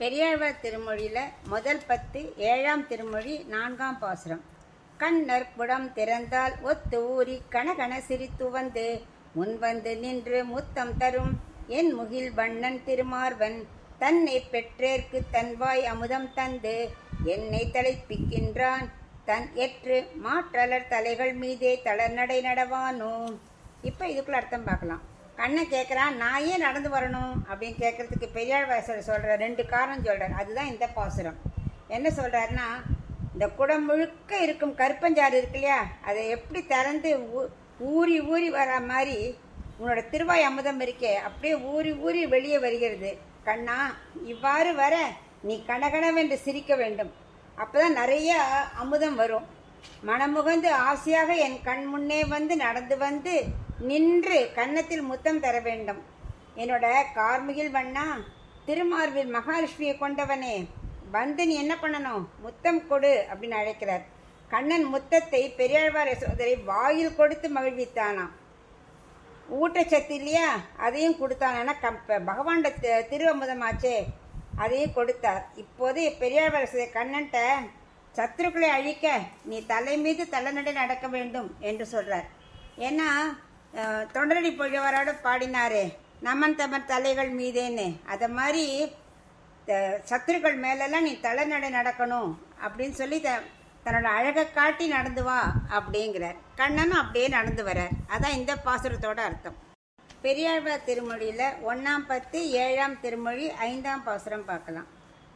பெரியாழ்வார் திருமொழியில் முதல் 10 7ஆம் திருமொழி 4ஆம் பாசுரம். கண்ணர் புடம் திறந்தால் ஒத்து ஊறி கணகண சிரித்து வந்து முன்வந்து நின்று முத்தம் தரும் என் முகில் வண்ணன் திருமார்வன் தன்னை பெற்றேற்கு தன்வாய் அமுதம் தந்து என்னை தலைப்பிக்கின்றான் தன் எற்று மாற்றலர் தலைகள் மீதே தளர்நடை நடவானோ. இப்போ இதுக்குள்ள அர்த்தம் பார்க்கலாம். கண்ணன் கேட்குறான், நான் ஏன் நடந்து வரணும் அப்படின்னு கேட்குறதுக்கு பெரியாழ்வார் சொல்கிற 2 காரணம் சொல்கிறார். அதுதான் இந்த பாசுரம். என்ன சொல்கிறாருன்னா, இந்த குடம் முழுக்க இருக்கும் கருப்பஞ்சாறு இருக்கு இல்லையா, அதை எப்படி திறந்து ஊறி ஊறி வர மாதிரி உன்னோட திருவாய் அமுதம் இருக்கே அப்படியே ஊறி ஊறி வெளியே வருகிறது. கண்ணா, இவ்வாறு வர நீ கணகணவென்று சிரிக்க வேண்டும். அப்போ தான் நிறைய அமுதம் வரும். மனமுகந்து ஆசையாக என் கண் முன்னே வந்து நடந்து வந்து நின்று கன்னத்தில் முத்தம் தர வேண்டும். என்னோட கார்முகில் வண்ணா, திருமார்வில் மகாலட்சுமியை கொண்டவனே, வந்து நீ என்ன பண்ணணும், முத்தம் கொடு அப்படின்னு அழைக்கிறார். கண்ணன் முத்தத்தை பெரியாழ்வார் சோதரை வாயில் கொடுத்து மகிழ்வித்தானாம். ஊட்டச்சத்து இல்லையா, அதையும் கொடுத்தானா. பகவான் திருவமுதமாச்சே, அதையும் கொடுத்தார். இப்போது பெரியாழ்வார் கண்ணன்ட்ட சத்ருக்களை அழிக்க நீ தலை மீது தலைநடை நடக்க வேண்டும் என்று சொல்றார். ஏன்னா தொண்டரடி பொழியவரோட பாடினாரே, நமன் தமன் தலைகள் மீதேன்னு, அதை மாதிரி சத்துருக்கள் மேலெல்லாம் நீ தலைநடை நடக்கணும் அப்படின்னு சொல்லி தன்னோட அழகை காட்டி நடந்து வா அப்படிங்கிறார். கண்ணனும் அப்படியே நடந்து வர்றார். அதான் இந்த பாசுரத்தோட அர்த்தம். பெரியாழ்வார் திருமொழியில் 1ஆம் 10 7ஆம் திருமொழி 5ஆம் பாசுரம் பார்க்கலாம்.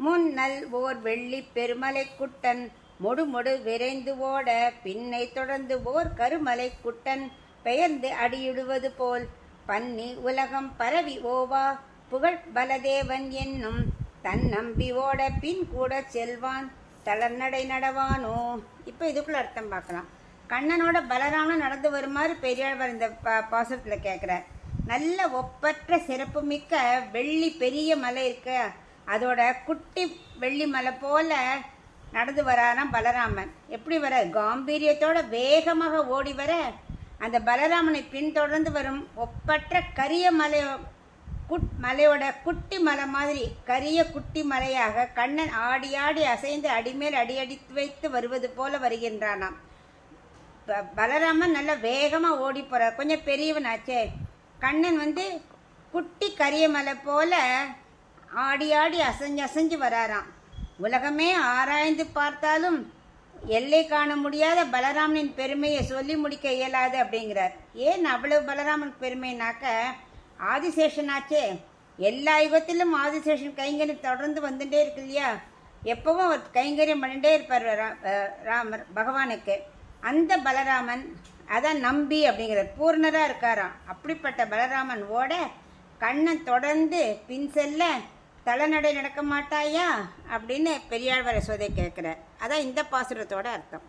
முன்னல் ஓர் வெள்ளி பெருமலை குட்டன் மொடு மொடு விரைந்து ஓட பின்னை தொடர்ந்து ஓர் கருமலை குட்டன் பெயர்ந்து அடியிடுவது போல் பன்னி உலகம் பரவி ஓவா புகழ் பலதேவன் என்னும் தன் நம்பி ஓட பின் கூட செல்வான் தளர்நடை நடவானோ. இப்போ இதுக்குள்ள அர்த்தம் பார்க்கலாம். கண்ணனோட பலராமன் நடந்து வருமாறு பெரியாழ்வார் இந்த பாசுரத்தில் கேட்குறார். நல்ல ஒப்பற்ற சிறப்பு மிக்க வெள்ளி பெரிய மலை இருக்க, அதோட குட்டி வெள்ளி மலை போல நடந்து வராராம் பலராமன். எப்படி வர, காம்பீரியத்தோட வேகமாக ஓடி வர அந்த பலராமனை பின்தொடர்ந்து வரும் ஒப்பற்ற கரிய மலையோட குட்டி மலை மாதிரி கரிய குட்டி மலையாக கண்ணன் ஆடி ஆடி அசைந்து அடிமேல் அடி அடித்து வைத்து வருவது போல வருகின்றானாம். பலராமன் நல்ல வேகமாக ஓடி போறார். கொஞ்சம் பெரியவனாச்சே. கண்ணன் குட்டி கரிய மலை போல ஆடி ஆடி அசைஞ்சு அசைஞ்சு வராராம். உலகமே ஆராய்ந்து பார்த்தாலும் எல்லை காண முடியாத பலராமனின் பெருமையை சொல்லி முடிக்க இயலாது அப்படிங்கிறார். ஏன் அவ்வளவு பலராமன் பெருமைனாக்க, ஆதிசேஷனாச்சே. எல்லா யுகத்திலும் ஆதிசேஷன் கைங்கரியம் தொடர்ந்து வந்துட்டே இருக்கு இல்லையா, எப்பவும் அவர் கைங்கரியம் பண்ணிட்டே இருப்பார் ராமர் பகவானுக்கு. அந்த பலராமன் அதான் நம்பி அப்படிங்கிறார், பூர்ணராக இருக்காராம். அப்படிப்பட்ட பலராமன் ஓட கண்ணன் தொடர்ந்து பின் செல்ல தலைநடை நடக்க மாட்டாயா அப்படின்னு பெரியாழ்வார் யசோதை கேட்குறார். அதான் இந்த பாசுரத்தோட அர்த்தம்.